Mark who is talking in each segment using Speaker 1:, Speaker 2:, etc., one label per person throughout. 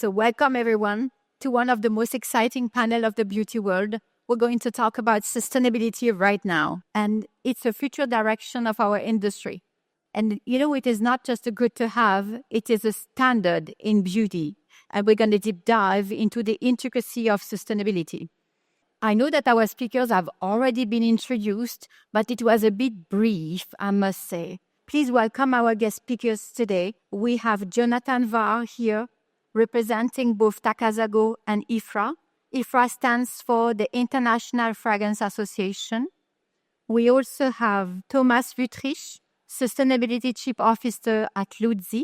Speaker 1: So welcome everyone to one of the most exciting panel of the beauty world. We're going to talk about sustainability right now, and it's a future direction of our industry. And it is not just a good to have, it is a standard in beauty. And we're going to deep dive into the intricacy of sustainability. I know that our speakers have already been introduced, but it was a bit brief, I must say. Please welcome our guest speakers today. We have Jonathan Warr here, representing both Takasago and IFRA. IFRA stands for the International Fragrance Association. We also have Thomas Wuethrich, Sustainability Chief Officer at LUZI.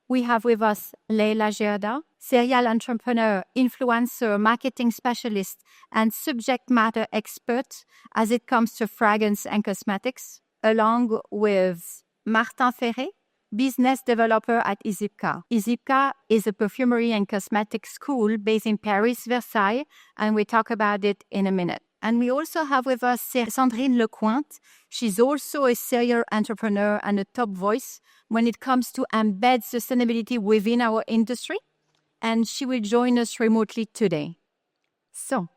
Speaker 1: We have with us Leila Jerdea, serial entrepreneur, influencer, marketing specialist, and subject matter expert as it comes to fragrance and cosmetics, along with Martin Ferre, business developer at ISIPCA. ISIPCA is a perfumery and cosmetics school based in Paris, Versailles, and we talk about it in a minute. And we also have with us Sandrine Lecointe. She's also a serial entrepreneur and a top voice when it comes to embed sustainability within our industry. And she will join us remotely today. So,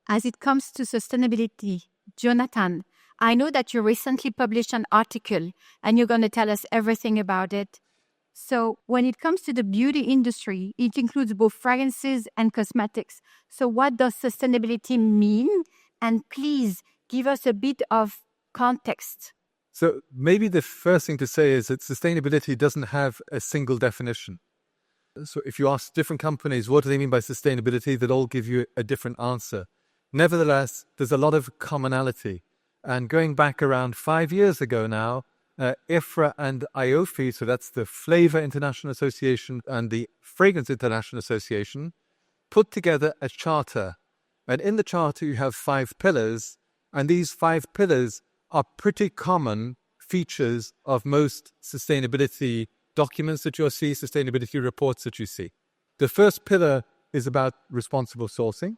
Speaker 1: as it comes to sustainability, Jonathan, I know that you recently published an article and you're going to tell us everything about it. So when it comes to the beauty industry, it includes both fragrances and cosmetics. So what does sustainability mean? And please give us a bit of context.
Speaker 2: So maybe the first thing to say is that sustainability doesn't have a single definition. So if you ask different companies, what do they mean by sustainability? They'll all give you a different answer. Nevertheless, there's a lot of commonality. And going back around 5 years ago now, IFRA and IOFI, so that's the Flavor International Association and the Fragrance International Association, put together a charter. And in the charter, you have 5 pillars. And these 5 pillars are pretty common features of most sustainability documents that you'll see, sustainability reports that you see. The first pillar is about responsible sourcing,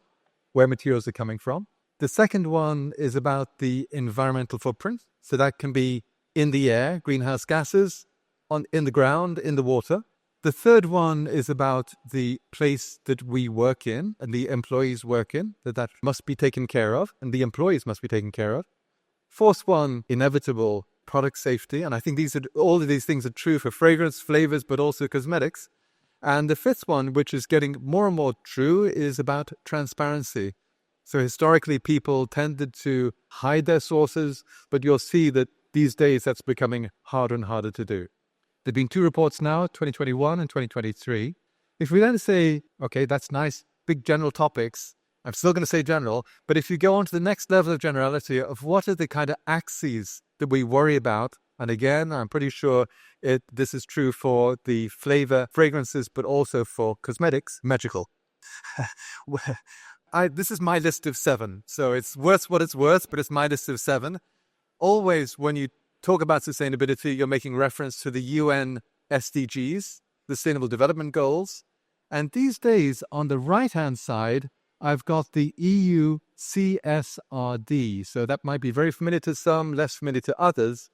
Speaker 2: where materials are coming from. The second one is about the environmental footprint. So that can be in the air, greenhouse gases, in the ground, in the water. The third one is about the place that we work in and the employees work in, that must be taken care of, and the employees must be taken care of. Fourth one, inevitable product safety. And I think all of these things are true for fragrance, flavors, but also cosmetics. And the fifth one, which is getting more and more true, is about transparency. So historically, people tended to hide their sources, but you'll see that these days that's becoming harder and harder to do. There have been 2 reports now, 2021 and 2023. If we then say, okay, that's nice, big general topics, I'm still going to say general, but if you go on to the next level of generality of what are the kind of axes that we worry about, and again, I'm pretty sure this is true for the flavor, fragrances, but also for cosmetics, magical. This is my list of 7, so it's worth what it's worth, but it's my list of 7. Always, when you talk about sustainability, you're making reference to the UN SDGs, the Sustainable Development Goals. And these days, on the right-hand side, I've got the EU CSRD. So that might be very familiar to some, less familiar to others.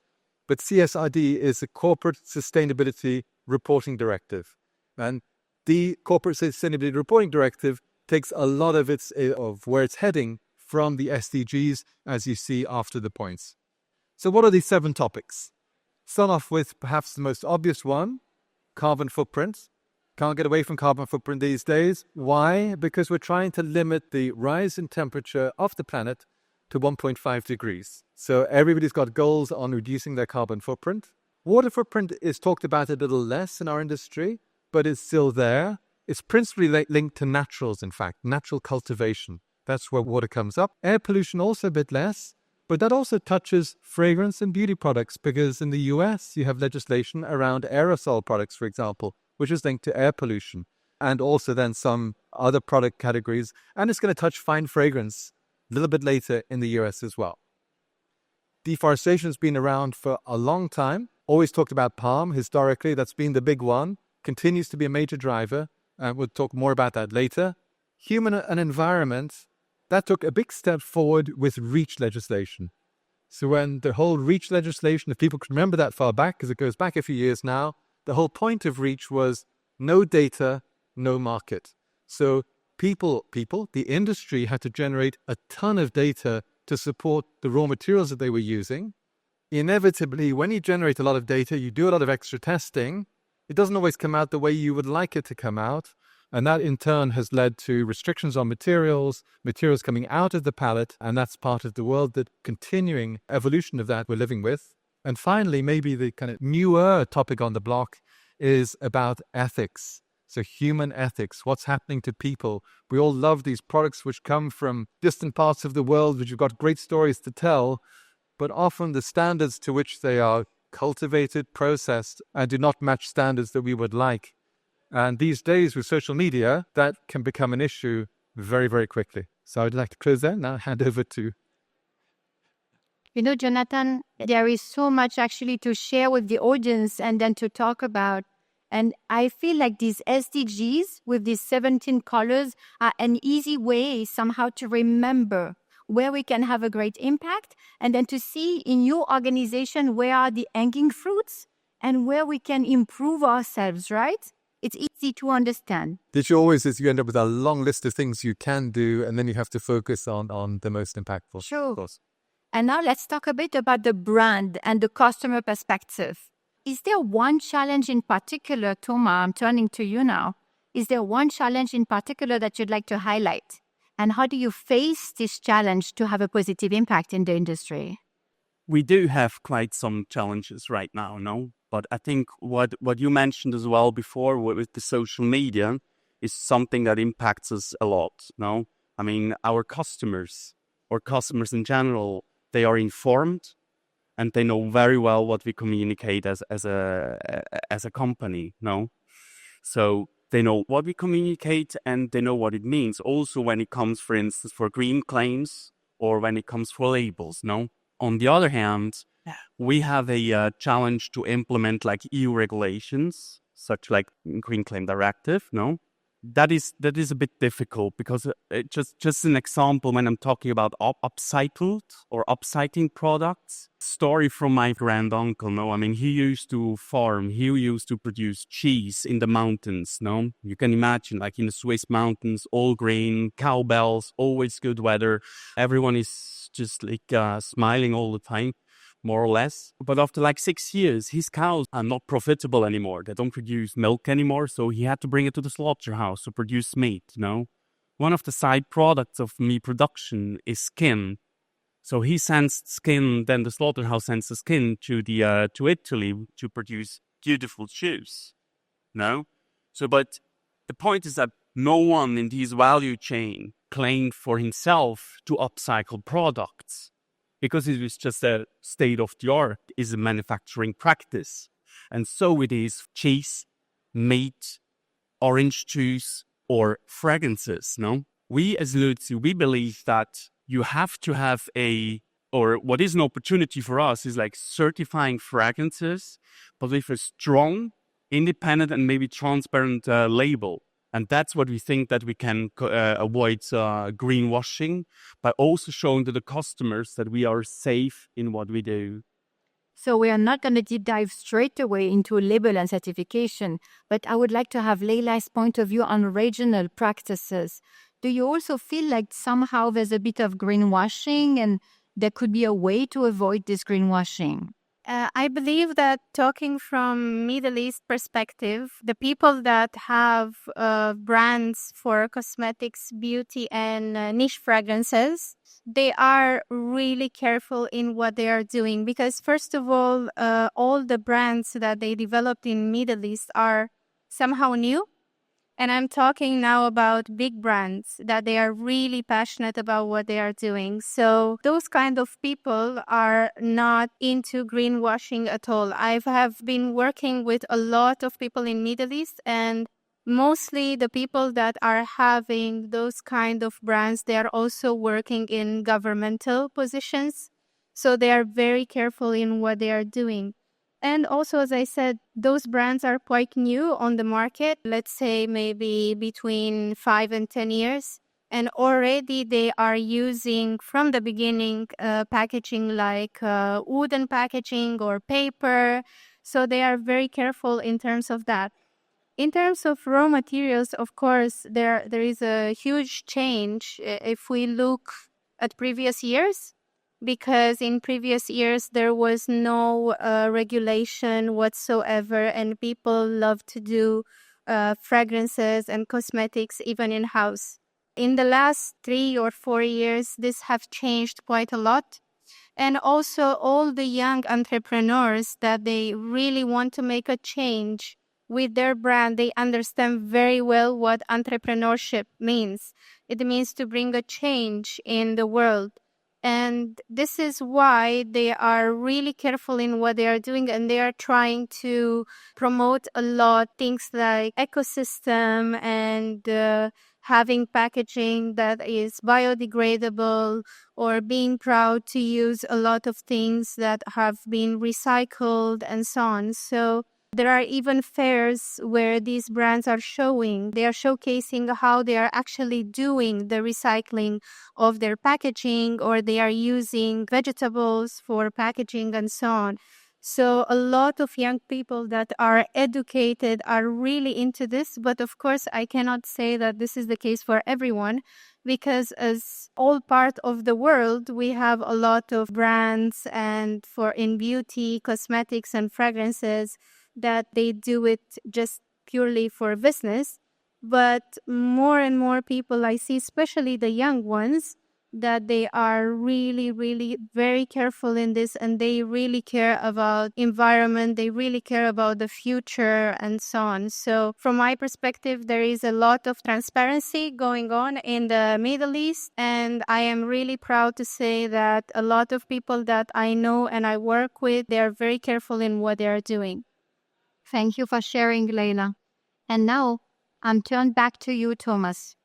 Speaker 2: But CSRD is the Corporate Sustainability Reporting Directive. And the Corporate Sustainability Reporting Directive takes a lot of where it's heading from the SDGs, as you see after the points. So what are these 7 topics? Start off with perhaps the most obvious one, carbon footprint. Can't get away from carbon footprint these days. Why? Because we're trying to limit the rise in temperature of the planet to 1.5 degrees. So everybody's got goals on reducing their carbon footprint. Water footprint is talked about a little less in our industry, but it's still there. It's principally linked to naturals, in fact, natural cultivation. That's where water comes up. Air pollution also a bit less, but that also touches fragrance and beauty products, because in the US you have legislation around aerosol products, for example, which is linked to air pollution, and also then some other product categories. And it's going to touch fine fragrance a little bit later in the US as well. Deforestation has been around for a long time. Always talked about palm historically. That's been the big one. Continues to be a major driver. We'll talk more about that later. Human and environment, that took a big step forward with REACH legislation. So when the whole REACH legislation, if people can remember that far back, because it goes back a few years now, the whole point of REACH was no data, no market. So the industry had to generate a ton of data to support the raw materials that they were using. Inevitably, when you generate a lot of data, you do a lot of extra testing. It doesn't always come out the way you would like it to come out. And that in turn has led to restrictions on materials coming out of the palette. And that's part of the world, that continuing evolution of that we're living with. And finally, maybe the kind of newer topic on the block is about ethics. So human ethics, what's happening to people. We all love these products which come from distant parts of the world, which have got great stories to tell, but often the standards to which they are cultivated, processed, and do not match standards that we would like. And these days with social media, that can become an issue very, very quickly. So I'd like to close there, now hand over to...
Speaker 1: Jonathan, there is so much actually to share with the audience and then to talk about. And I feel like these SDGs with these 17 colors are an easy way somehow to remember where we can have a great impact, and then to see in your organization where are the hanging fruits and where we can improve ourselves, right? It's easy to understand.
Speaker 2: The issue always is you end up with a long list of things you can do, and then you have to focus on the most impactful.
Speaker 1: Sure.
Speaker 2: Of course.
Speaker 1: And now let's talk a bit about the brand and the customer perspective. Is there one challenge in particular, Thomas, I'm turning to you now. Is there one challenge in particular that you'd like to highlight? And how do you face this challenge to have a positive impact in the industry?
Speaker 3: We do have quite some challenges right now, no? But I think what you mentioned as well before with the social media is something that impacts us a lot, no? I mean, our customers, or customers in general, they are informed and they know very well what we communicate as a company, no? So they know what we communicate and they know what it means. Also when it comes, for instance, for green claims or when it comes for labels, no? On the other hand, we have a challenge to implement like EU regulations, such like Green Claim Directive, no? That is a bit difficult because just an example, when I'm talking about upcycled or upcycling products, story from my grand uncle, no? I mean, he used to farm, he used to produce cheese in the mountains, no? You can imagine, like in the Swiss mountains, all green, cowbells, always good weather. Everyone is just like smiling all the time, more or less. But after like 6 years, his cows are not profitable anymore. They don't produce milk anymore, so he had to bring it to the slaughterhouse to produce meat, no? One of the side products of meat production is skin. So he sends skin, then the slaughterhouse sends the skin to Italy to produce beautiful shoes, no? So, but the point is that no one in this value chain claimed for himself to upcycle products, because it was just a state-of-the-art, is a manufacturing practice. And so it is cheese, meat, orange juice, or fragrances, no? We as LUZI, we believe that you have to have or what is an opportunity for us is like certifying fragrances, but with a strong, independent, and maybe transparent label. And that's what we think that we can avoid greenwashing by also showing to the customers that we are safe in what we do.
Speaker 1: So we are not going to deep dive straight away into label and certification, but I would like to have Leila's point of view on regional practices. Do you also feel like somehow there's a bit of greenwashing and there could be a way to avoid this greenwashing?
Speaker 4: I believe that talking from Middle East perspective, the people that have brands for cosmetics, beauty, and niche fragrances, they are really careful in what they are doing. Because first of all the brands that they developed in Middle East are somehow new. And I'm talking now about big brands that they are really passionate about what they are doing. So those kind of people are not into greenwashing at all. I have been working with a lot of people in Middle East, and mostly the people that are having those kind of brands, they are also working in governmental positions. So they are very careful in what they are doing. And also, as I said, those brands are quite new on the market, let's say maybe between 5 and 10 years. And already they are using from the beginning packaging like wooden packaging or paper. So they are very careful in terms of that. In terms of raw materials, of course, there is a huge change if we look at previous years, because in previous years there was no regulation whatsoever, and people love to do fragrances and cosmetics even in house. In the last 3 or 4 years, this have changed quite a lot. And also all the young entrepreneurs that they really want to make a change with their brand, they understand very well what entrepreneurship means. It means to bring a change in the world. And this is why they are really careful in what they are doing, and they are trying to promote a lot things like ecosystem and having packaging that is biodegradable, or being proud to use a lot of things that have been recycled and so on. So there are even fairs where these brands are they are showcasing how they are actually doing the recycling of their packaging, or they are using vegetables for packaging and so on. So a lot of young people that are educated are really into this. But of course, I cannot say that this is the case for everyone, because as all part of the world, we have a lot of brands and for in beauty, cosmetics and fragrances that they do it just purely for business. But more and more people I see, especially the young ones, that they are really, really very careful in this, and they really care about environment, they really care about the future and so on. So from my perspective, there is a lot of transparency going on in the Middle East, and I am really proud to say that a lot of people that I know and I work with, they are very careful in what they are doing.
Speaker 1: Thank you for sharing, Leila. And now I'm turned back to you, Thomas.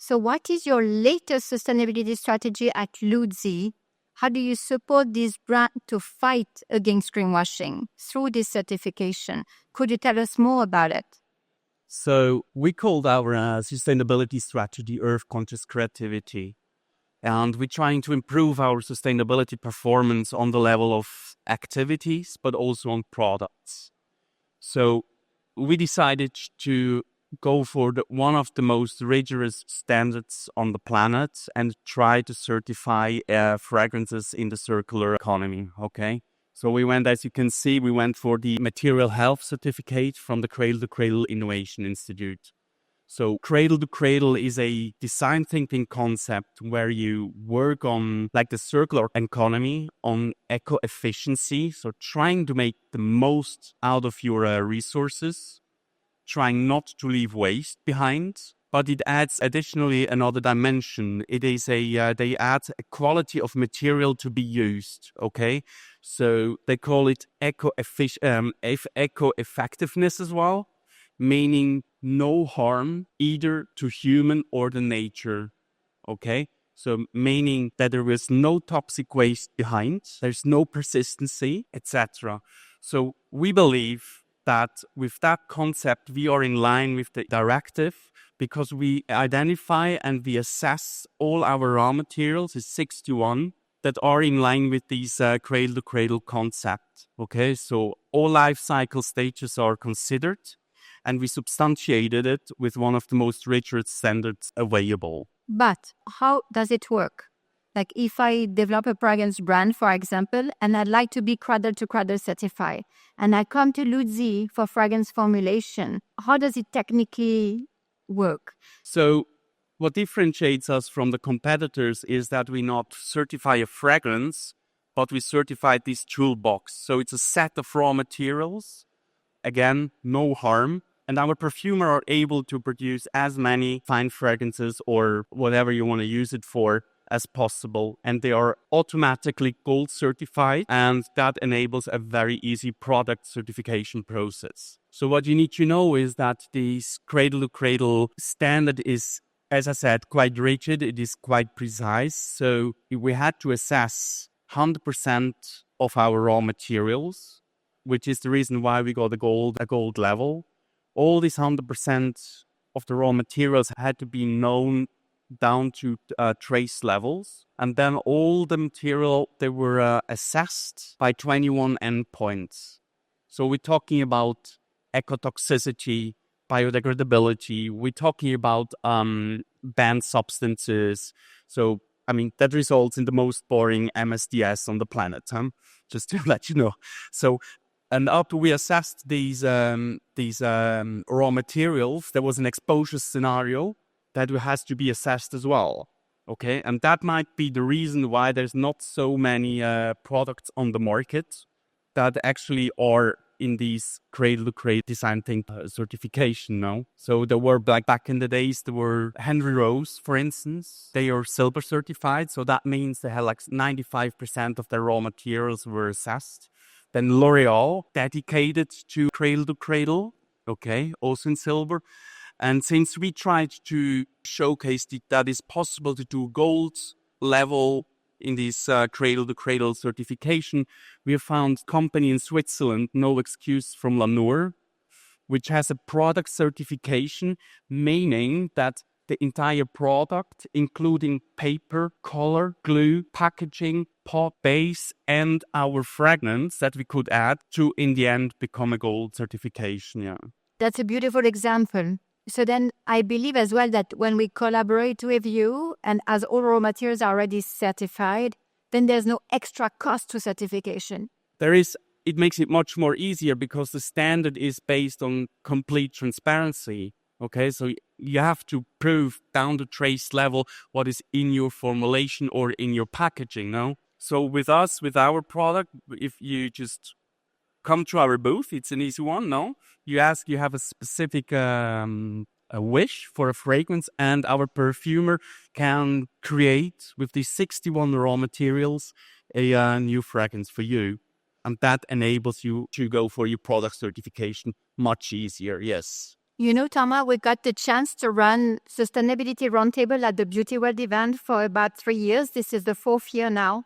Speaker 1: So what is your latest sustainability strategy at LUZI? How do you support this brand to fight against greenwashing through this certification? Could you tell us more about it?
Speaker 3: So we called our sustainability strategy Earth Conscious Creativity. And we're trying to improve our sustainability performance on the level of activities, but also on products. So we decided to go for one of the most rigorous standards on the planet and try to certify fragrances in the circular economy, okay? So we went, as you can see, we went for the Material Health Certificate from the Cradle to Cradle Innovation Institute. So Cradle to Cradle is a design thinking concept where you work on like the circular economy, on eco-efficiency, so trying to make the most out of your resources, trying not to leave waste behind, but it adds additionally another dimension. It is they add a quality of material to be used, okay? So they call it eco-effectiveness as well, meaning no harm either to human or the nature, okay? So meaning that there is no toxic waste behind, there's no persistency, etc. So we believe that with that concept, we are in line with the directive because we identify and we assess all our raw materials, is 61, that are in line with these cradle-to-cradle concept, okay? So all life cycle stages are considered, and we substantiated it with one of the most rigorous standards available.
Speaker 1: But how does it work? Like if I develop a fragrance brand, for example, and I'd like to be cradle to cradle certified, and I come to LUZI for fragrance formulation, how does it technically work?
Speaker 3: So what differentiates us from the competitors is that we not certify a fragrance, but we certify this toolbox. So it's a set of raw materials, again, no harm. And our perfumer are able to produce as many fine fragrances or whatever you want to use it for as possible. And they are automatically gold certified. And that enables a very easy product certification process. So what you need to know is that this cradle-to-cradle standard is, as I said, quite rigid. It is quite precise. So we had to assess 100% of our raw materials, which is the reason why we got a gold level. All these 100% of the raw materials had to be known down to trace levels. And then all the material, they were assessed by 21 endpoints. So we're talking about ecotoxicity, biodegradability. We're talking about banned substances. So, I mean, that results in the most boring MSDS on the planet, just to let you know. So, and after we assessed these raw materials, there was an exposure scenario that has to be assessed as well. Okay, and that might be the reason why there's not so many products on the market that actually are in these cradle-to-cradle design think certification now. So there were, like back in the days, there were Henry Rose, for instance. They are silver certified, so that means they had like 95% of their raw materials were assessed. Then L'Oreal, dedicated to cradle-to-cradle, okay, also in silver. And since we tried to showcase that it's possible to do gold level in this cradle-to-cradle certification, we have found a company in Switzerland, No Excuse from Lanur, which has a product certification, meaning that the entire product, including paper, color, glue, packaging, pot base, and our fragrance that we could add to, in the end, become a gold certification. Yeah,
Speaker 1: that's a beautiful example. So then I believe as well that when we collaborate with you and as all raw materials are already certified, then there's no extra cost to certification.
Speaker 3: There is. It makes it much more easier because the standard is based on complete transparency. Okay, so you have to prove down the trace level what is in your formulation or in your packaging, no? So with us, with our product, if you just come to our booth, it's an easy one, no? You have a specific a wish for a fragrance, and our perfumer can create with these 61 raw materials a new fragrance for you. And that enables you to go for your product certification much easier, yes.
Speaker 1: You know, Tama, we got the chance to run Sustainability Roundtable at the Beautyworld event for about 3 years. This is the 4th year now.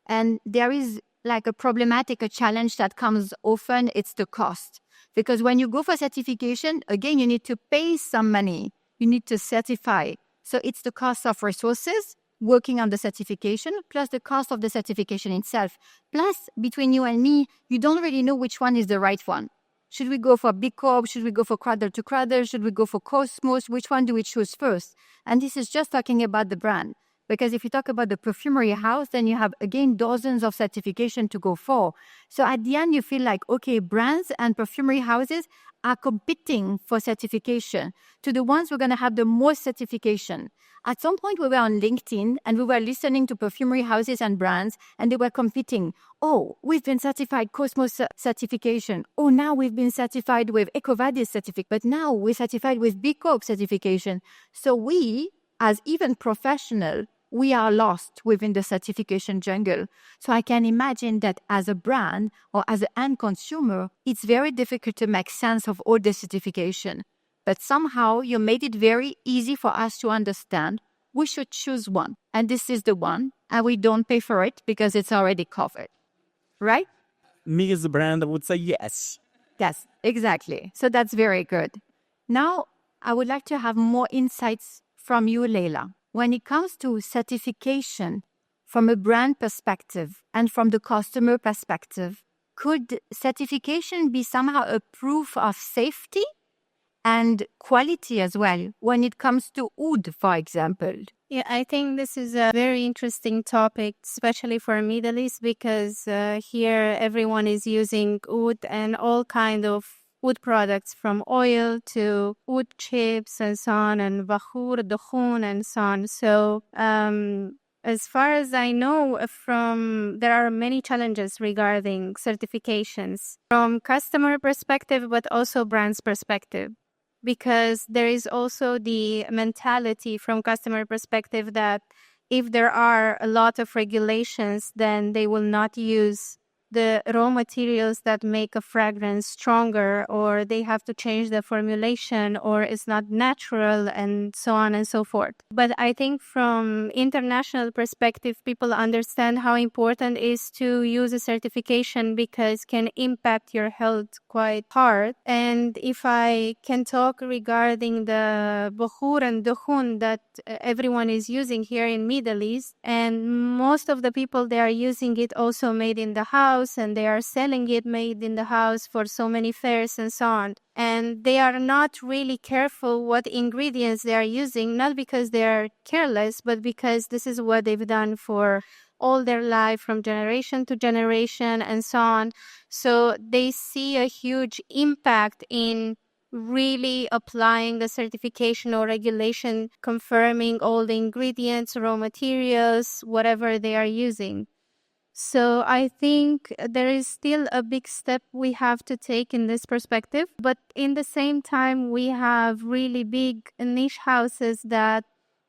Speaker 1: And there is like a challenge that comes often, it's the cost. Because when you go for certification, again, you need to pay some money. You need to certify. So it's the cost of resources, working on the certification, plus the cost of the certification itself. Plus, between you and me, you don't really know which one is the right one. Should we go for B Corp? Should we go for Cradle to Cradle? Should we go for Cosmos? Which one do we choose first? And this is just talking about the brand. Because if you talk about the perfumery house, then you have, again, dozens of certification to go for. So at the end, you feel like, okay, brands and perfumery houses are competing for certification to the ones who are going to have the most certification. At some point, we were on LinkedIn and we were listening to perfumery houses and brands, and they were competing. Oh, we've been certified Cosmos certification. Oh, now we've been certified with EcoVadis certificate, but now we're certified with B Corp certification. So we, as even professional, we are lost within the certification jungle. So I can imagine that as a brand or as an end consumer, it's very difficult to make sense of all the certification. But somehow you made it very easy for us to understand we should choose one. And this is the one. And we don't pay for it because it's already covered. Right?
Speaker 3: Me as a brand, I would say yes.
Speaker 1: Yes, exactly. So that's very good. Now, I would like to have more insights from you, Leila. When it comes to certification from a brand perspective and from the customer perspective, could certification be somehow a proof of safety and quality as well when it comes to oud, for example?
Speaker 4: Yeah, I think this is a very interesting topic, especially for Middle East, because here everyone is using oud and all kind of wood products, from oil to wood chips and so on, and bakhur, dukhun and so on. So as far as I know, there are many challenges regarding certifications from customer perspective, but also brand's perspective. Because there is also the mentality from customer perspective that if there are a lot of regulations, then they will not use the raw materials that make a fragrance stronger, or they have to change the formulation, or it's not natural, and so on and so forth. But I think from international perspective, people understand how important it is to use a certification because it can impact your health quite hard. And if I can talk regarding the bakhur and dukhun that everyone is using here in Middle East, and most of the people, they are using it also made in the house, house and they are selling it made in the house for so many fairs and so on. And they are not really careful what ingredients they are using, not because they are careless, but because this is what they've done for all their life, from generation to generation and so on. So they see a huge impact in really applying the certification or regulation, confirming all the ingredients, raw materials, whatever they are using. So I think there is still a big step we have to take in this perspective. But in the same time, we have really big niche houses that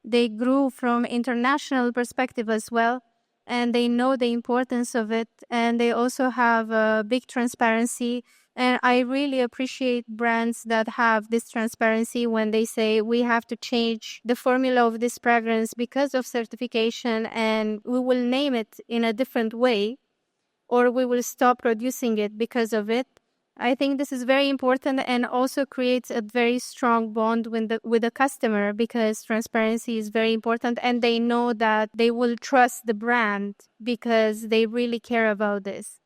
Speaker 4: they grew from international perspective as well. And they know the importance of it. And they also have a big transparency. And I really appreciate brands that have this transparency when they say we have to change the formula of this fragrance because of certification and we will name it in a different way, or we will stop producing it because of it. I think this is very important and also creates a very strong bond with the customer, because transparency is very important and they know that they will trust the brand because they really care about this.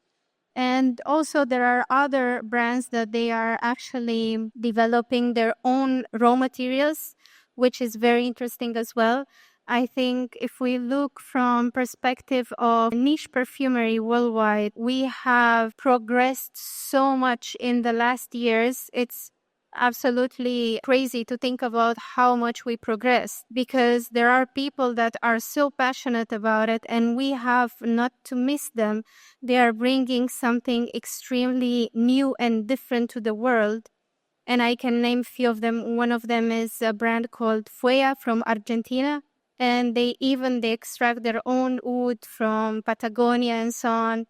Speaker 4: And also there are other brands that they are actually developing their own raw materials, which is very interesting as well. I think if we look from perspective of niche perfumery worldwide, we have progressed so much in the last years. It's absolutely crazy to think about how much we progressed, because there are people that are so passionate about it and we have not to miss them. They are bringing something extremely new and different to the world. And I can name a few of them. One of them is a brand called Ferre from Argentina. And they extract their own wood from Patagonia and so on.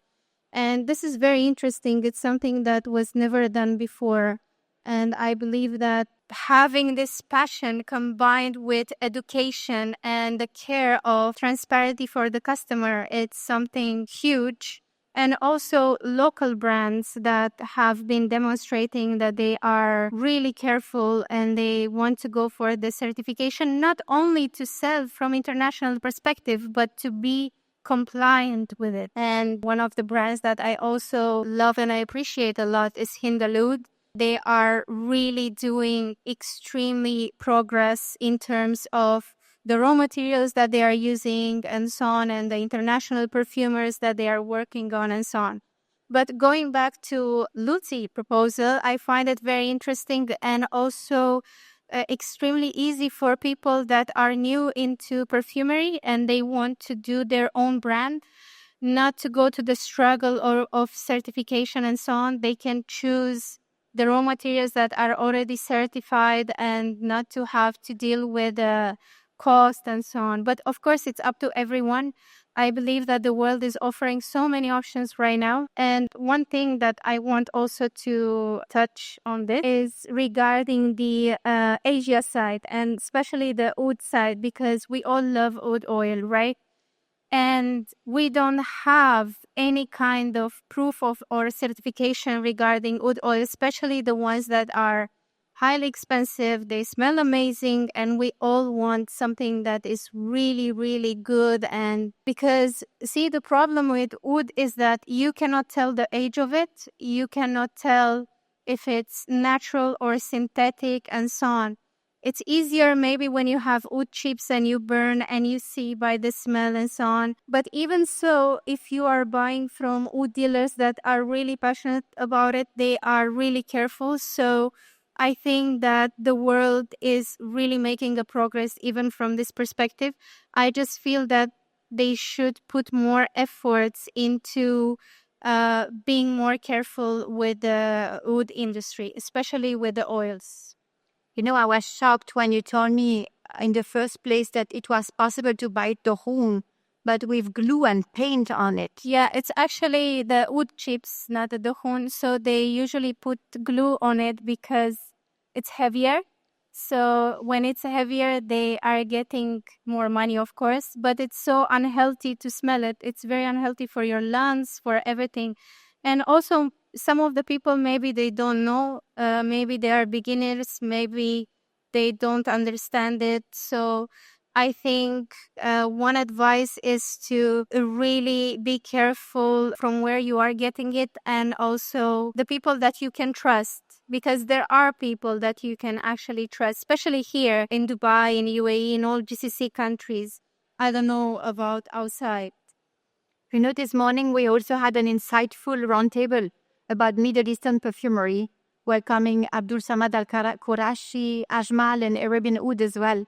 Speaker 4: And this is very interesting. It's something that was never done before. And I believe that having this passion combined with education and the care of transparency for the customer, it's something huge. And also local brands that have been demonstrating that they are really careful and they want to go for the certification, not only to sell from international perspective, but to be compliant with it. And one of the brands that I also love and I appreciate a lot is Hindalud. They are really doing extremely progress in terms of the raw materials that they are using and so on, and the international perfumers that they are working on and so on. But going back to LUZI proposal, I find it very interesting and also extremely easy for people that are new into perfumery and they want to do their own brand, not to go to the struggle of certification and so on. They can choose the raw materials that are already certified and not to have to deal with cost and so on. But of course, it's up to everyone. I believe that the world is offering so many options right now. And one thing that I want also to touch on this is regarding the Asia side, and especially the oud side, because we all love oud oil, right? And we don't have any kind of proof of or certification regarding oud oil, especially the ones that are highly expensive. They smell amazing, and we all want something that is really, really good. And because, see, the problem with oud is that you cannot tell the age of it. You cannot tell if it's natural or synthetic and so on. It's easier maybe when you have oud chips and you burn and you see by the smell and so on. But even so, if you are buying from oud dealers that are really passionate about it, they are really careful. So I think that the world is really making a progress even from this perspective. I just feel that they should put more efforts into being more careful with the oud industry, especially with the oils.
Speaker 1: You know, I was shocked when you told me in the first place that it was possible to buy Dohun, but with glue and paint on it.
Speaker 4: Yeah, it's actually the oud chips, not the Dohun. So they usually put glue on it because it's heavier. So when it's heavier, they are getting more money, of course, but it's so unhealthy to smell it. It's very unhealthy for your lungs, for everything. And also, some of the people, maybe they don't know, maybe they are beginners, maybe they don't understand it. So I think one advice is to really be careful from where you are getting it, and also the people that you can trust, because there are people that you can actually trust, especially here in Dubai, in UAE, in all GCC countries. I don't know about outside.
Speaker 1: You know, this morning we also had an insightful roundtable about Middle Eastern perfumery, welcoming Abdul Samad Al-Qurashi, Ajmal, and Arabian Oud as well.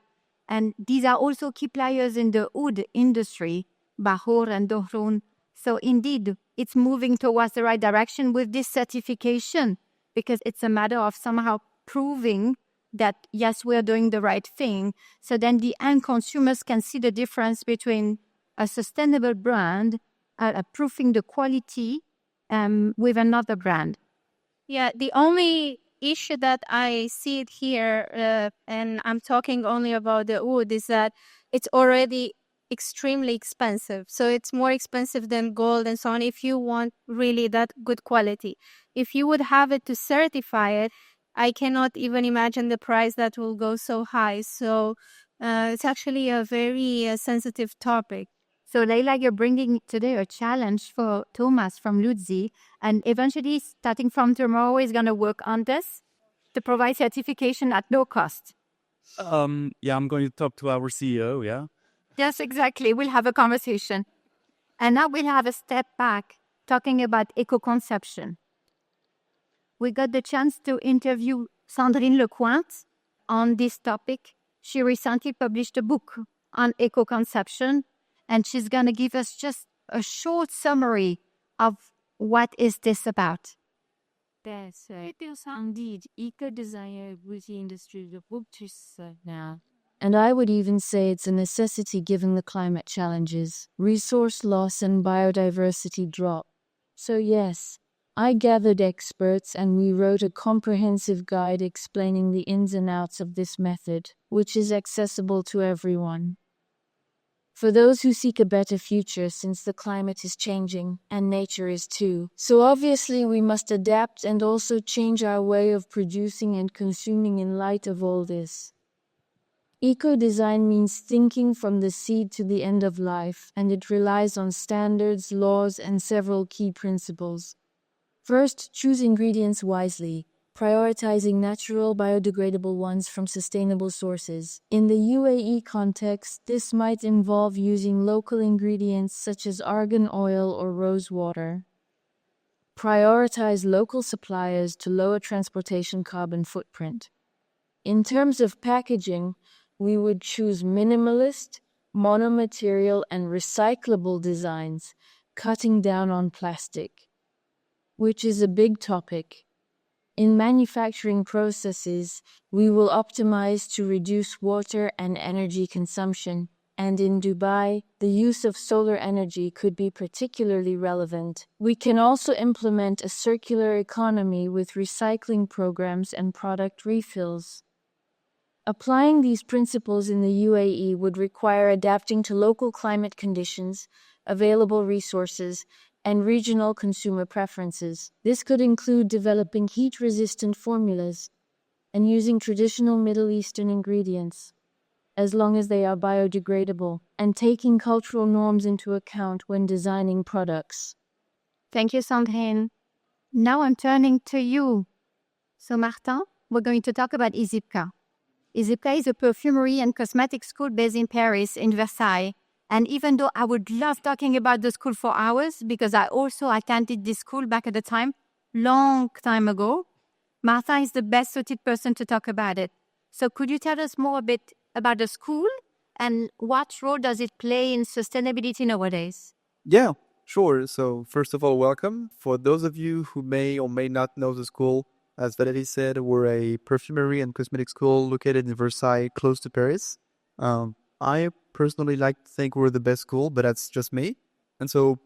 Speaker 1: And these are also key players in the oud industry, Bahor and Dohrun. So indeed, it's moving towards the right direction with this certification, because it's a matter of somehow proving that, yes, we're doing the right thing. So then the end consumers can see the difference between a sustainable brand, proving the quality with another brand.
Speaker 4: Yeah, the only issue that I see it here, and I'm talking only about the wood, is that it's already extremely expensive. So it's more expensive than gold and so on if you want really that good quality. If you would have it to certify it, I cannot even imagine the price that will go so high. So it's actually a very sensitive topic.
Speaker 1: So, Leila, you're bringing today a challenge for Thomas from LUZI, and eventually, starting from tomorrow, is going to work on this to provide certification at no cost.
Speaker 3: Yeah, I'm going to talk to our CEO, yeah?
Speaker 1: Yes, exactly. We'll have a conversation. And now we'll have a step back, talking about eco-conception. We got the chance to interview Sandrine Lecointe on this topic. She recently published a book on eco-conception, and she's going to give us just a short summary of what is this about.
Speaker 5: Yes, it is indeed eco-design beauty industry now. And I would even say it's a necessity given the climate challenges, resource loss and biodiversity drop. So yes, I gathered experts and we wrote a comprehensive guide explaining the ins and outs of this method, which is accessible to everyone. For those who seek a better future, since the climate is changing and nature is too. So obviously we must adapt and also change our way of producing and consuming in light of all this. Eco-design means thinking from the seed to the end of life, and it relies on standards, laws, and several key principles. First, choose ingredients wisely, prioritizing natural, biodegradable ones from sustainable sources. In the UAE context, this might involve using local ingredients such as argan oil or rose water. Prioritize local suppliers to lower transportation carbon footprint. In terms of packaging, we would choose minimalist, monomaterial, and recyclable designs, cutting down on plastic, which is a big topic. In manufacturing processes, we will optimize to reduce water and energy consumption, and in Dubai, the use of solar energy could be particularly relevant. We can also implement a circular economy with recycling programs and product refills. Applying these principles in the UAE would require adapting to local climate conditions, available resources, and regional consumer preferences. This could include developing heat-resistant formulas and using traditional Middle Eastern ingredients, as long as they are biodegradable, and taking cultural norms into account when designing products.
Speaker 1: Thank you, Sandrine. Now I'm turning to you. So, Martin, we're going to talk about ISIPCA. ISIPCA is a perfumery and cosmetics school based in Paris, in Versailles. And even though I would love talking about the school for hours, because I also attended this school back at the time, long time ago, Martha is the best suited person to talk about it. So could you tell us more a bit about the school and what role does it play in sustainability nowadays?
Speaker 6: Yeah, sure. So first of all, welcome. For those of you who may or may not know the school, as Valerie said, we're a perfumery and cosmetics school located in Versailles, close to Paris. I personally like to think we're the best school, but that's just me. And so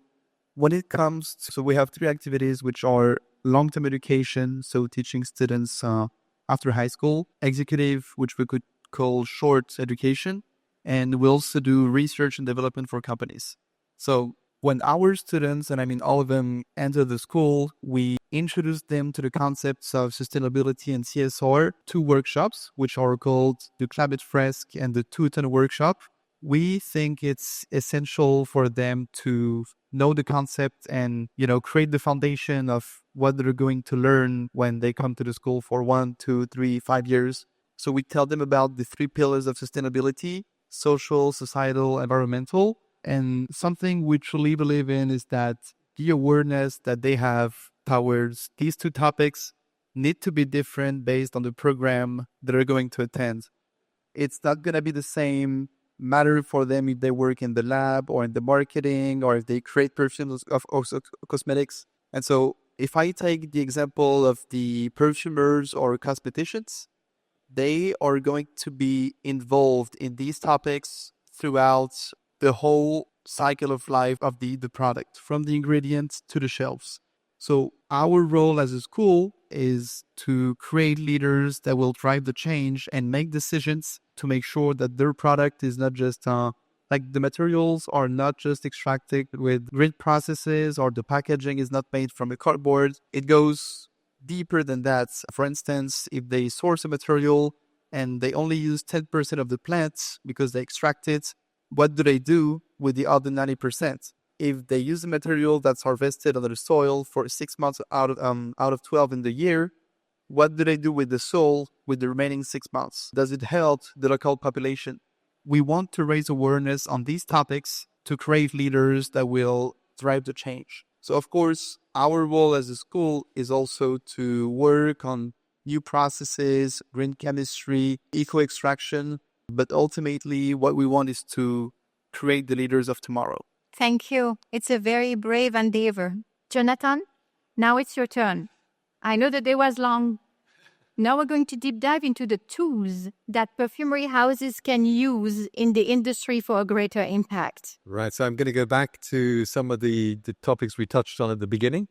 Speaker 6: when it comes so we have 3 activities, which are long-term education, so teaching students after high school, executive, which we could call short education, and we also do research and development for companies. So When our students, and I mean all of them, enter the school, we introduce them to the concepts of sustainability and CSR, 2 workshops, which are called the Climate Fresque and the 2-ton workshop. We think it's essential for them to know the concept and, create the foundation of what they're going to learn when they come to the school for 1, 2, 3, 5 years. So we tell them about the 3 pillars of sustainability: social, societal, environmental. And something we truly believe in is that the awareness that they have towards these 2 topics need to be different based on the program that they're going to attend. It's not going to be the same matter for them if they work in the lab or in the marketing or if they create perfumes of cosmetics. And so if I take the example of the perfumers or cosmeticians, they are going to be involved in these topics throughout the whole cycle of life of the product, from the ingredients to the shelves. So our role as a school is to create leaders that will drive the change and make decisions to make sure that their product is not just like the materials are not just extracted with grid processes, or the packaging is not made from a cardboard. It goes deeper than that. For instance, if they source a material and they only use 10% of the plants because they extract it, what do they do with the other 90%? If they use a material that's harvested under the soil for 6 months out of 12 in the year, what do they do with the soil with the remaining 6 months? Does it help the local population? We want to raise awareness on these topics to create leaders that will drive the change. So, of course, our role as a school is also to work on new processes, green chemistry, eco-extraction. But ultimately, what we want is to create the leaders of tomorrow.
Speaker 1: Thank you. It's a very brave endeavor. Jonathan, now it's your turn. I know the day was long. Now we're going to deep dive into the tools that perfumery houses can use in the industry for a greater impact.
Speaker 2: Right. So I'm going to go back to some of the topics we touched on at the beginning.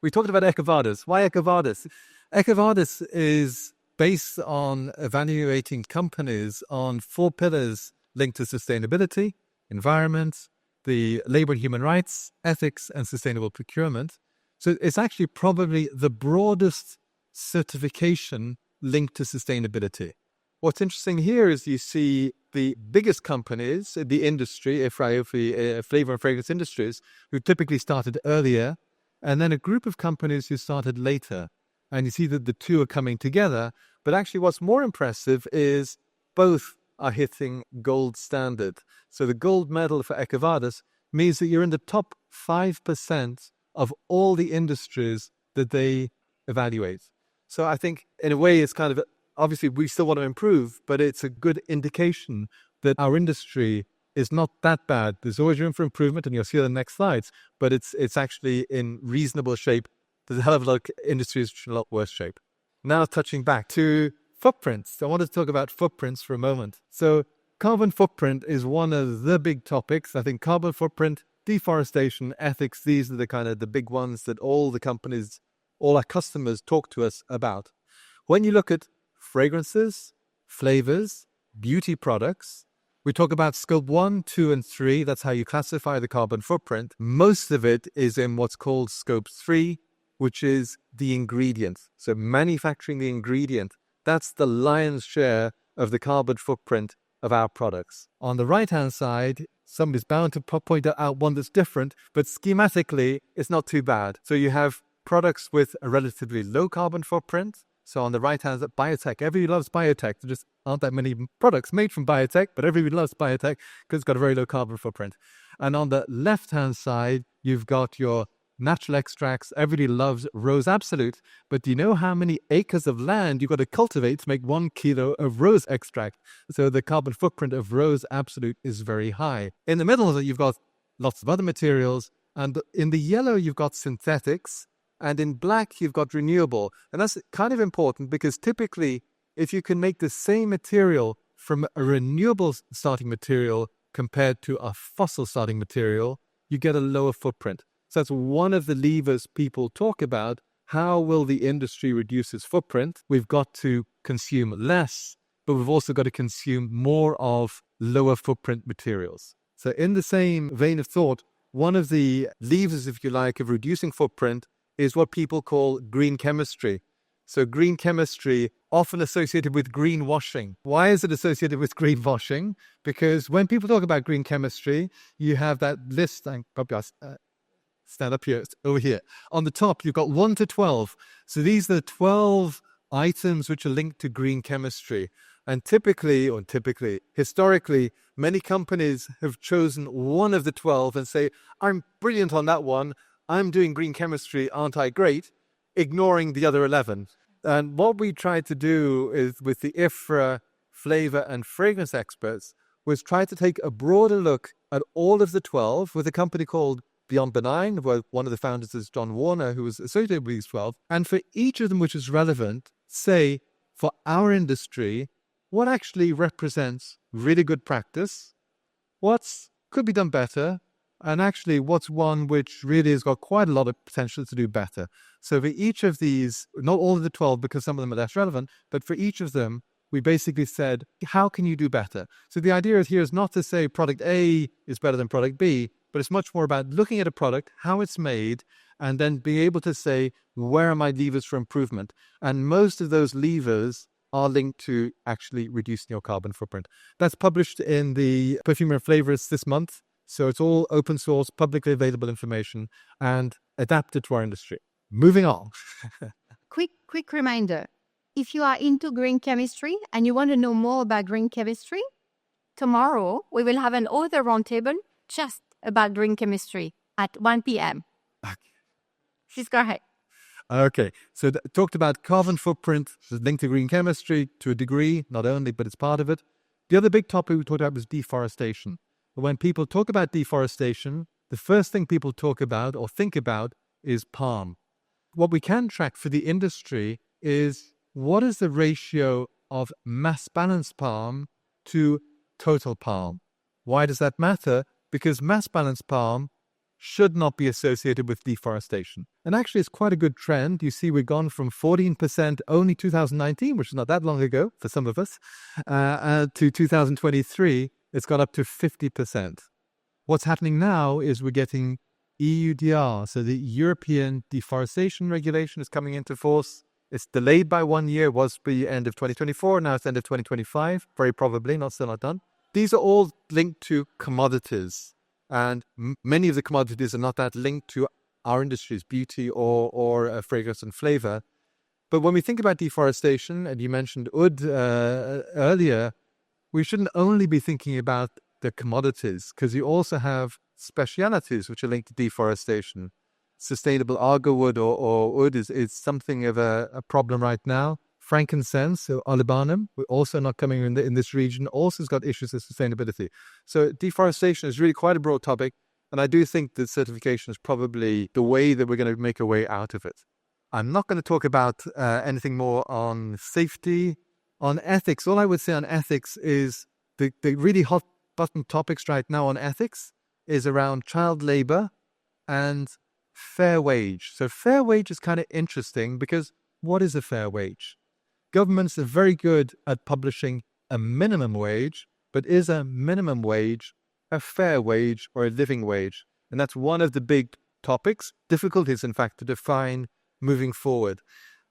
Speaker 2: We talked about EcoVadis. Why EcoVadis? EcoVadis is based on evaluating companies on 4 pillars linked to sustainability, environment, the labor and human rights, ethics, and sustainable procurement. So it's actually probably the broadest certification linked to sustainability. What's interesting here is you see the biggest companies in the industry, IFRA, flavor and fragrance industries, who typically started earlier, and then a group of companies who started later. And you see that the 2 are coming together. But actually what's more impressive is both are hitting gold standard. So the gold medal for EcoVadis means that you're in the top 5% of all the industries that they evaluate. So I think in a way it's kind of, obviously we still want to improve, but it's a good indication that our industry is not that bad. There's always room for improvement, and you'll see on the next slides, but it's actually in reasonable shape. There's a hell of a lot of industries which are in a lot worse shape. Now touching back to footprints. I wanted to talk about footprints for a moment. So carbon footprint is one of the big topics. I think carbon footprint, deforestation, ethics, these are the kind of the big ones that all the companies, all our customers talk to us about. When you look at fragrances, flavors, beauty products, we talk about scope 1, 2, and 3. That's how you classify the carbon footprint. Most of it is in what's called scope 3, which is the ingredient. So manufacturing the ingredient, that's the lion's share of the carbon footprint of our products. On the right-hand side, somebody's bound to point out one that's different, but schematically, it's not too bad. So you have products with a relatively low carbon footprint. So on the right-hand side, biotech. Everybody loves biotech. There just aren't that many products made from biotech, but everybody loves biotech because it's got a very low carbon footprint. And on the left-hand side, you've got your natural extracts. Everybody loves Rose Absolute, but do you know how many acres of land you've got to cultivate to make 1 kilo of rose extract? So the carbon footprint of Rose Absolute is very high. In the middle of it, you've got lots of other materials, and in the yellow, you've got synthetics, and in black, you've got renewable. And that's kind of important because typically, if you can make the same material from a renewable starting material compared to a fossil starting material, you get a lower footprint. So that's one of the levers people talk about. How will the industry reduce its footprint? We've got to consume less, but we've also got to consume more of lower footprint materials. So in the same vein of thought, one of the levers, if you like, of reducing footprint is what people call green chemistry. So green chemistry, often associated with greenwashing. Why is it associated with greenwashing? Because when people talk about green chemistry, you have that list, and probably stand up here, over here. On the top, you've got 1 to 12. So these are the 12 items which are linked to green chemistry. And historically, many companies have chosen one of the 12 and say, I'm brilliant on that one. I'm doing green chemistry, aren't I great? Ignoring the other 11. And what we tried to do is with the IFRA flavor and fragrance experts was try to take a broader look at all of the 12 with a company called Beyond Benign, where one of the founders is John Warner, who was associated with these 12. And for each of them which is relevant, say, for our industry, what actually represents really good practice, what's could be done better, and actually what's one which really has got quite a lot of potential to do better. So for each of these, not all of the 12 because some of them are less relevant, but for each of them, we basically said, how can you do better? So the idea here is not to say product A is better than product B, but it's much more about looking at a product, how it's made, and then being able to say, where are my levers for improvement? And most of those levers are linked to actually reducing your carbon footprint. That's published in the Perfumery and Flavors this month. So it's all open source, publicly available information, and adapted to our industry. Moving on.
Speaker 1: Quick reminder. If you are into green chemistry and you want to know more about green chemistry, tomorrow we will have an author roundtable just about green chemistry at 1 p.m.
Speaker 2: Okay.
Speaker 1: Please go ahead.
Speaker 2: Okay, so talked about carbon footprint, linked to green chemistry to a degree, not only, but it's part of it. The other big topic we talked about was deforestation. When people talk about deforestation, the first thing people talk about or think about is palm. What we can track for the industry is what is the ratio of mass balanced palm to total palm. Why does that matter? Because mass balanced palm should not be associated with deforestation. And actually, it's quite a good trend. You see, we've gone from 14% only 2019, which is not that long ago for some of us, to 2023, it's gone up to 50%. What's happening now is we're getting EUDR, so the European Deforestation Regulation is coming into force. It's delayed by 1 year, it was the end of 2024, now it's end of 2025, very probably, still not done. These are all linked to commodities. And many of the commodities are not that linked to our industries, beauty or fragrance and flavor. But when we think about deforestation, and you mentioned oud earlier, we shouldn't only be thinking about the commodities, because you also have specialities which are linked to deforestation. Sustainable argo wood or oud is something of a problem right now. Frankincense, so olibanum, we're also not coming in this region, also has got issues with sustainability. So deforestation is really quite a broad topic, and I do think that certification is probably the way that we're going to make a way out of it. I'm not going to talk about anything more on safety, on ethics. All I would say on ethics is the really hot button topics right now on ethics is around child labor and fair wage. So fair wage is kind of interesting because what is a fair wage? Governments are very good at publishing a minimum wage, but is a minimum wage a fair wage or a living wage? And that's one of the big topics, difficulties, in fact, to define moving forward.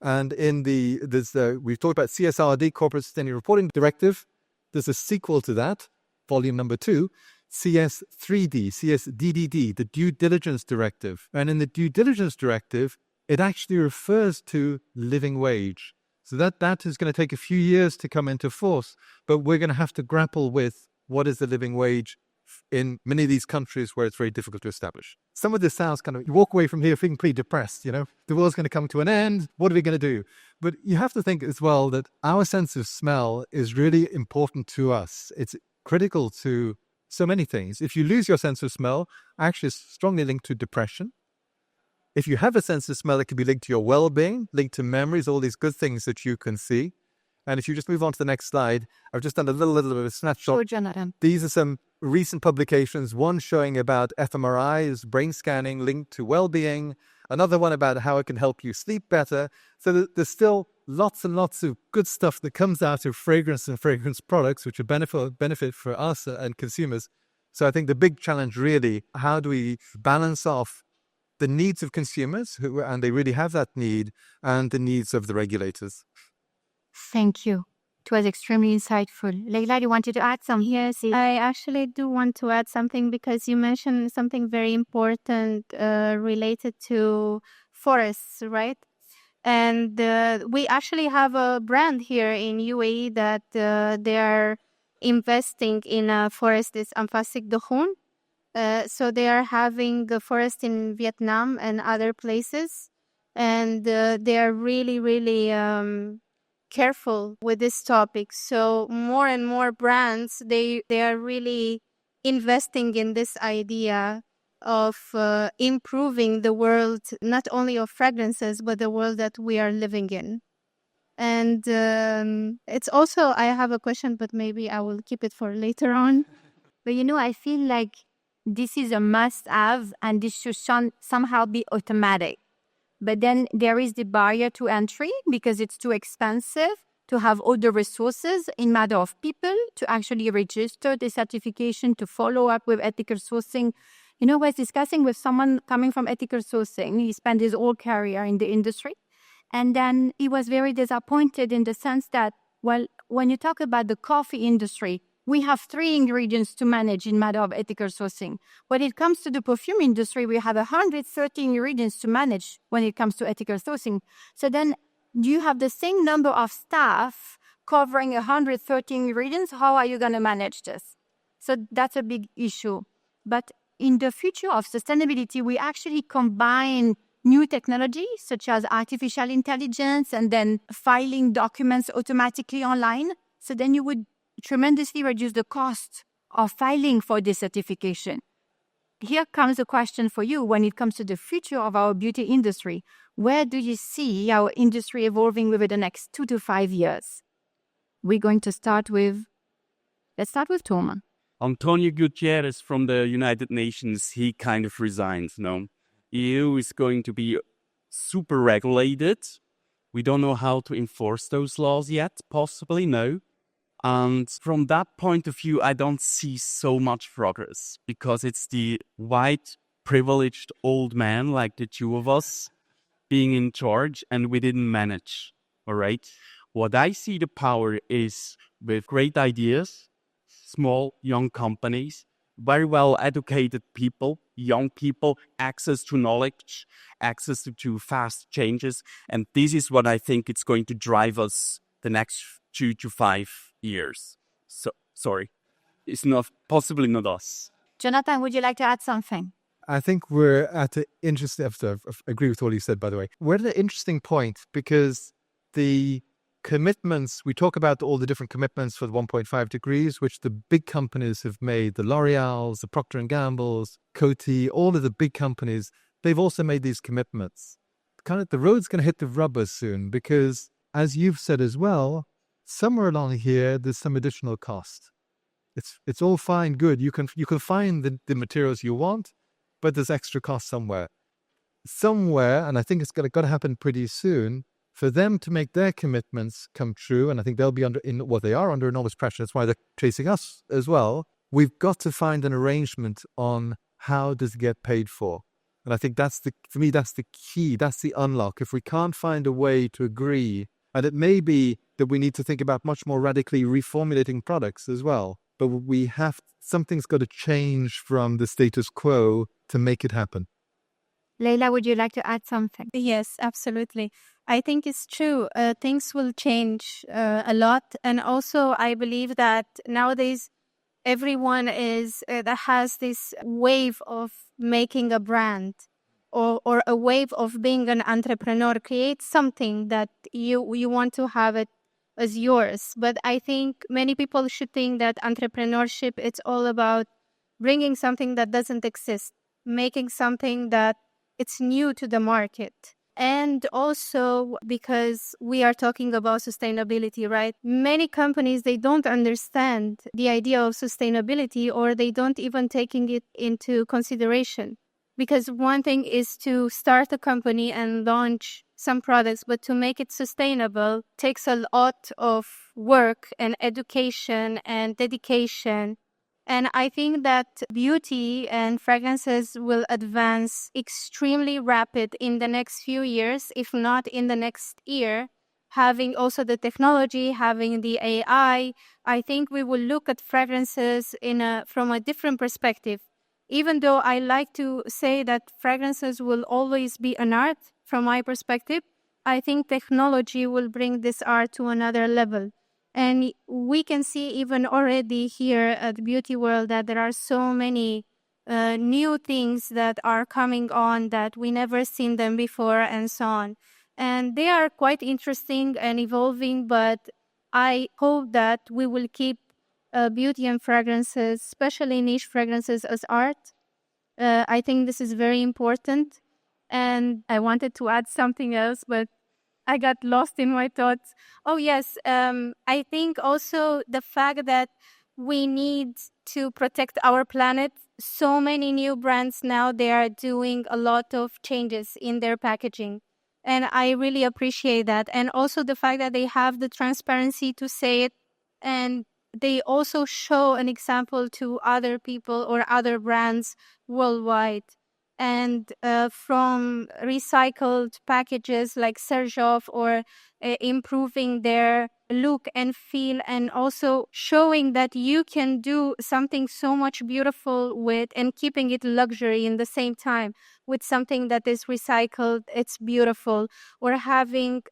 Speaker 2: And we've talked about CSRD, Corporate Sustainability Reporting Directive. There's a sequel to that, volume number 2, CS3D, CSDDD, the Due Diligence Directive. And in the Due Diligence Directive, it actually refers to living wage. So that is going to take a few years to come into force, but we're going to have to grapple with what is the living wage in many of these countries where it's very difficult to establish. Some of this sounds kind of, you walk away from here feeling pretty depressed, the world's going to come to an end, what are we going to do? But you have to think as well that our sense of smell is really important to us. It's critical to so many things. If you lose your sense of smell, actually it's strongly linked to depression. If you have a sense of smell, it can be linked to your well-being, linked to memories, all these good things that you can see. And if you just move on to the next slide, I've just done a little bit of a snapshot.
Speaker 1: Sure, Jonathan.
Speaker 2: These are some recent publications, one showing about fMRIs, brain scanning linked to well-being, another one about how it can help you sleep better. So there's still lots and lots of good stuff that comes out of fragrance and fragrance products, which are benefit for us and consumers. So I think the big challenge really, how do we balance off the needs of consumers, and they really have that need, and the needs of the regulators?
Speaker 1: Thank you. It was extremely insightful. Leila, you wanted to add something?
Speaker 4: Yes, I actually do want to add something because you mentioned something very important related to forests, right? And we actually have a brand here in UAE that they are investing in a forest. It's Amphastic Dokhun. So they are having a forest in Vietnam and other places. And they are really, really careful with this topic. So more and more brands, they are really investing in this idea of improving the world, not only of fragrances, but the world that we are living in. And it's also, I have a question, but maybe I will keep it for later on.
Speaker 1: But I feel like this is a must-have, and this should somehow be automatic. But then there is the barrier to entry because it's too expensive to have all the resources in matter of people to actually register the certification, to follow up with ethical sourcing. I was discussing with someone coming from ethical sourcing. He spent his whole career in the industry. And then he was very disappointed in the sense that, well, when you talk about the coffee industry, we have 3 ingredients to manage in matter of ethical sourcing. When it comes to the perfume industry, we have 130 ingredients to manage when it comes to ethical sourcing. So then you have the same number of staff covering 130 ingredients. How are you going to manage this? So that's a big issue. But in the future of sustainability, we actually combine new technologies such as artificial intelligence and then filing documents automatically online. So then you would tremendously reduce the cost of filing for this certification. Here comes a question for you when it comes to the future of our beauty industry. Where do you see our industry evolving within the next 2 to 5 years? We're going to start with, let's start with Thomas.
Speaker 3: Antonio Guterres from the United Nations, he kind of resigns, no? EU is going to be super regulated. We don't know how to enforce those laws yet, possibly, no. And from that point of view, I don't see so much progress because it's the white, privileged old man like the two of us being in charge, and we didn't manage, all right? What I see the power is with great ideas, small, young companies, very well educated people, young people, access to knowledge, access to fast changes. And this is what I think it's going to drive us the next 2 to 5 years. So, sorry, it's not possibly not us.
Speaker 1: Jonathan, would you like to add something?
Speaker 2: I think we're at an interesting, I agree with all you said, by the way. We're at an interesting point because the commitments, we talk about all the different commitments for the 1.5 degrees, which the big companies have made, the L'Oreals, the Procter & Gamble's, Coty, all of the big companies, they've also made these commitments. Kind of the road's going to hit the rubber soon because, as you've said as well, somewhere along here, there's some additional cost. It's all fine, good. You can find the materials you want, but there's extra cost somewhere. Somewhere, and I think it's got to happen pretty soon, for them to make their commitments come true, and I think they'll be under enormous pressure. That's why they're chasing us as well. We've got to find an arrangement on how does it get paid for. And I think for me, that's the key. That's the unlock. If we can't find a way to agree, and it may be that we need to think about much more radically reformulating products as well. But something's got to change from the status quo to make it happen.
Speaker 1: Leila, would you like to add something?
Speaker 4: Yes, absolutely. I think it's true. Things will change a lot. And also, I believe that nowadays, everyone that has this wave of making a brand or a wave of being an entrepreneur, create something that you want to have it as yours. But I think many people should think that entrepreneurship, it's all about bringing something that doesn't exist, making something that it's new to the market. And also because we are talking about sustainability, right? Many companies, they don't understand the idea of sustainability, or they don't even taking it into consideration. Because one thing is to start a company and launch some products, but to make it sustainable takes a lot of work and education and dedication. And I think that beauty and fragrances will advance extremely rapid in the next few years, if not in the next year. Having also the technology, having the AI, I think we will look at fragrances from a different perspective. Even though I like to say that fragrances will always be an art, from my perspective, I think technology will bring this art to another level. And we can see even already here at Beautyworld that there are so many new things that are coming on that we never seen them before and so on. And they are quite interesting and evolving, but I hope that we will keep beauty and fragrances, especially niche fragrances, as art. I think this is very important. And I wanted to add something else, but I got lost in my thoughts. Oh, yes. I think also the fact that we need to protect our planet. So many new brands now, they are doing a lot of changes in their packaging. And I really appreciate that. And also the fact that they have the transparency to say it. And they also show an example to other people or other brands worldwide. And from recycled packages like Serjoff, or improving their look and feel, and also showing that you can do something so much beautiful with and keeping it luxury in the same time with something that is recycled, it's beautiful. Or having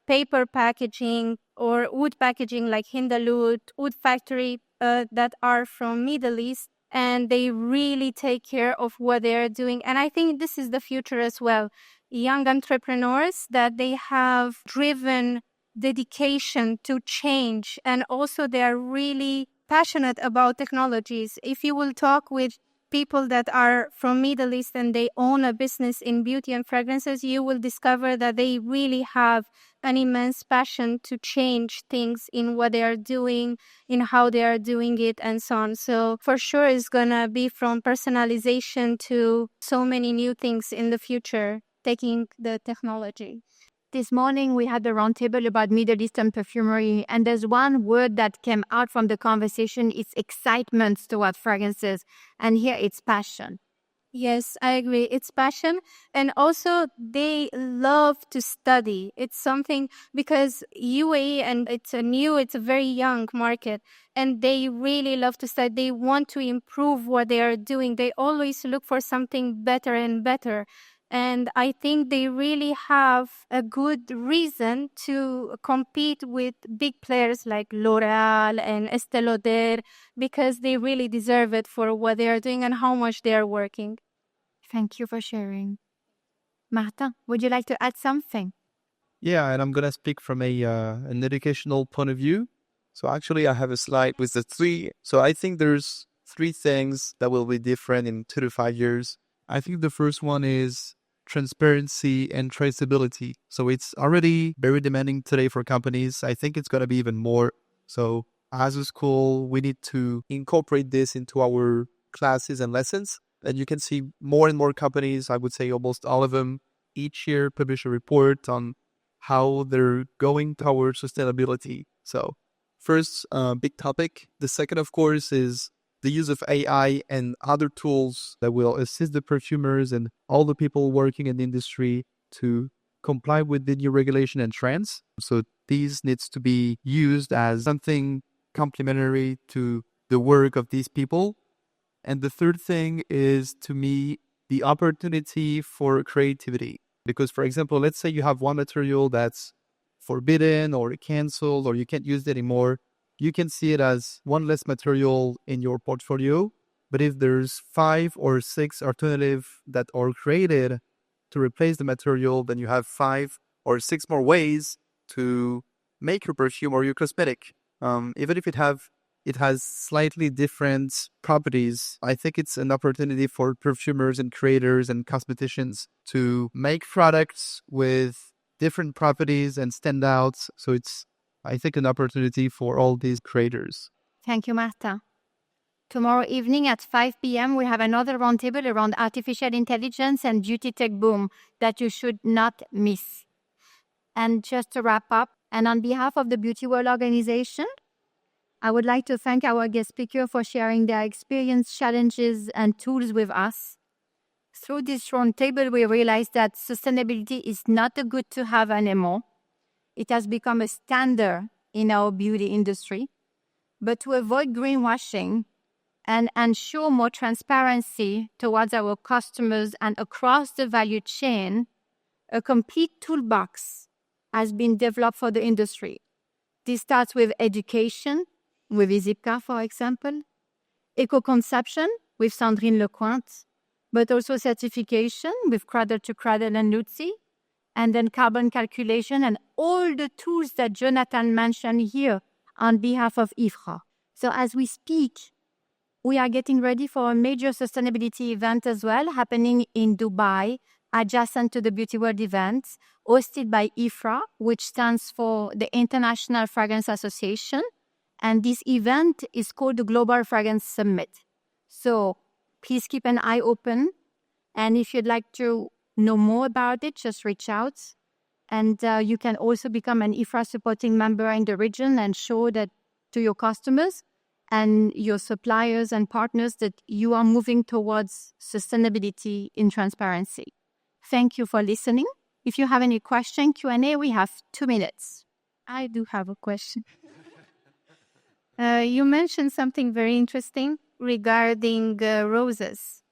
Speaker 4: paper packaging or wood packaging like Hindalut, wood factory that are from Middle East, and they really take care of what they're doing. And I think this is the future as well. Young entrepreneurs that they have driven dedication to change, and also they're really passionate about technologies. If you will talk with people that are from Middle East and they own a business in beauty and fragrances, you will discover that they really have an immense passion to change things in what they are doing, in how they are doing it, and so on. So for sure, it's going to be from personalization to so many new things in the future, taking the technology.
Speaker 1: This morning, we had a roundtable about Middle Eastern perfumery, and there's one word that came out from the conversation. It's excitement toward fragrances, and here it's passion.
Speaker 4: Yes, I agree. It's passion. And also they love to study. It's something because UAE, and it's a very young market, and they really love to study. They want to improve what they are doing. They always look for something better and better. And I think they really have a good reason to compete with big players like L'Oréal and Estée Lauder, because they really deserve it for what they are doing and how much they are working.
Speaker 1: Thank you for sharing. Martin, would you like to add something?
Speaker 6: Yeah, and I'm gonna speak from an educational point of view. So actually, I have a slide with the three. So I think there's three things that will be different in 2 to 5 years. I think the first one is transparency and traceability. So it's already very demanding today for companies. I think it's gonna be even more. So as a school, we need to incorporate this into our classes and lessons. And you can see more and more companies, I would say almost all of them, each year publish a report on how they're going towards sustainability. So first, big topic. The second, of course, is the use of AI and other tools that will assist the perfumers and all the people working in the industry to comply with the new regulation and trends. So these needs to be used as something complementary to the work of these people. And the third thing is, to me, the opportunity for creativity. Because, for example, let's say you have one material that's forbidden or canceled or you can't use it anymore. You can see it as one less material in your portfolio. But if there's 5 or 6 alternatives that are created to replace the material, then you have 5 or 6 more ways to make your perfume or your cosmetic. Even if it has slightly different properties, I think it's an opportunity for perfumers and creators and cosmeticians to make products with different properties and stand out. So it's, I think, an opportunity for all these creators.
Speaker 1: Thank you, Marta. Tomorrow evening at 5 p.m., we have another roundtable around artificial intelligence and beauty tech boom that you should not miss. And just to wrap up, and on behalf of the Beautyworld organization, I would like to thank our guest speaker for sharing their experience, challenges, and tools with us. Through this roundtable, we realized that sustainability is not a good to have anymore. It has become a standard in our beauty industry. But to avoid greenwashing and ensure more transparency towards our customers and across the value chain, a complete toolbox has been developed for the industry. This starts with education, with ISIPCA, for example, eco-conception with Sandrine Lecointe, but also certification with Cradle to Cradle and LUZI, and then carbon calculation and all the tools that Jonathan mentioned here on behalf of IFRA. So as we speak, we are getting ready for a major sustainability event as well, happening in Dubai, adjacent to the Beautyworld event, hosted by IFRA, which stands for the International Fragrance Association. And this event is called the Global Fragrance Summit. So please keep an eye open. And if you'd like to know more about it, just reach out. And you can also become an IFRA supporting member in the region and show that to your customers and your suppliers and partners that you are moving towards sustainability in transparency. Thank you for listening. If you have any question, Q&A, we have 2 minutes.
Speaker 4: I do have a question. You mentioned something very interesting regarding roses.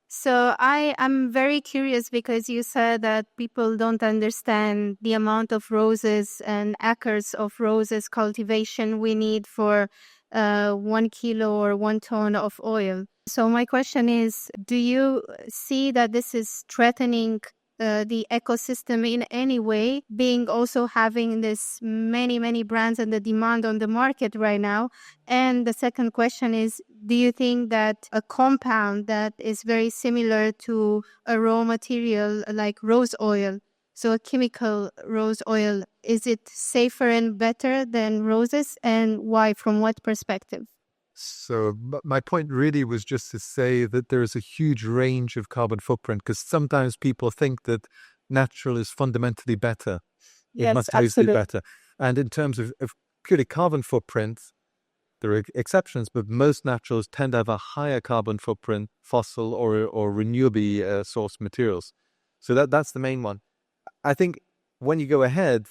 Speaker 4: So I'm very curious because you said that people don't understand the amount of roses and acres of roses cultivation we need for 1 kilo or 1 ton of oil. So my question is, do you see that this is threatening the ecosystem in any way, being also having this many brands and the demand on the market right now? And the second question is, do you think that a compound that is very similar to a raw material like rose oil, so a chemical rose oil, is it safer and better than roses, and why, from what perspective?
Speaker 2: So my point really was just to say that there is a huge range of carbon footprint, because sometimes people think that natural is fundamentally better.
Speaker 4: Yes,
Speaker 2: it must always be
Speaker 4: absolutely.
Speaker 2: better. And in terms of purely carbon footprint, there are exceptions, but most naturals tend to have a higher carbon footprint, fossil or renewable source materials. So that's the main one. I think when you go ahead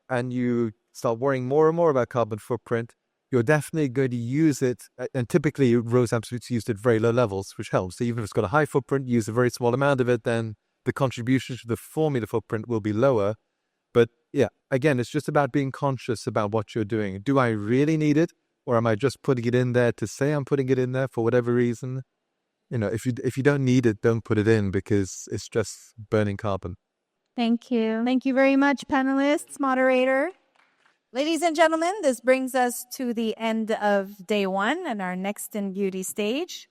Speaker 2: and you start worrying more and more about carbon footprint, you're definitely going to use it. And typically, rose absolutes used at very low levels, which helps. So even if it's got a high footprint, use a very small amount of it, then the contribution to the formula footprint will be lower. But yeah, again, it's just about being conscious about what you're doing. Do I really need it? Or am I just putting it in there to say I'm putting it in there for whatever reason? If you don't need it, don't put it in, because it's just burning carbon.
Speaker 4: Thank you.
Speaker 7: Thank you very much, panelists, moderator. Ladies and gentlemen, this brings us to the end of day 1 and our Next in Beauty stage.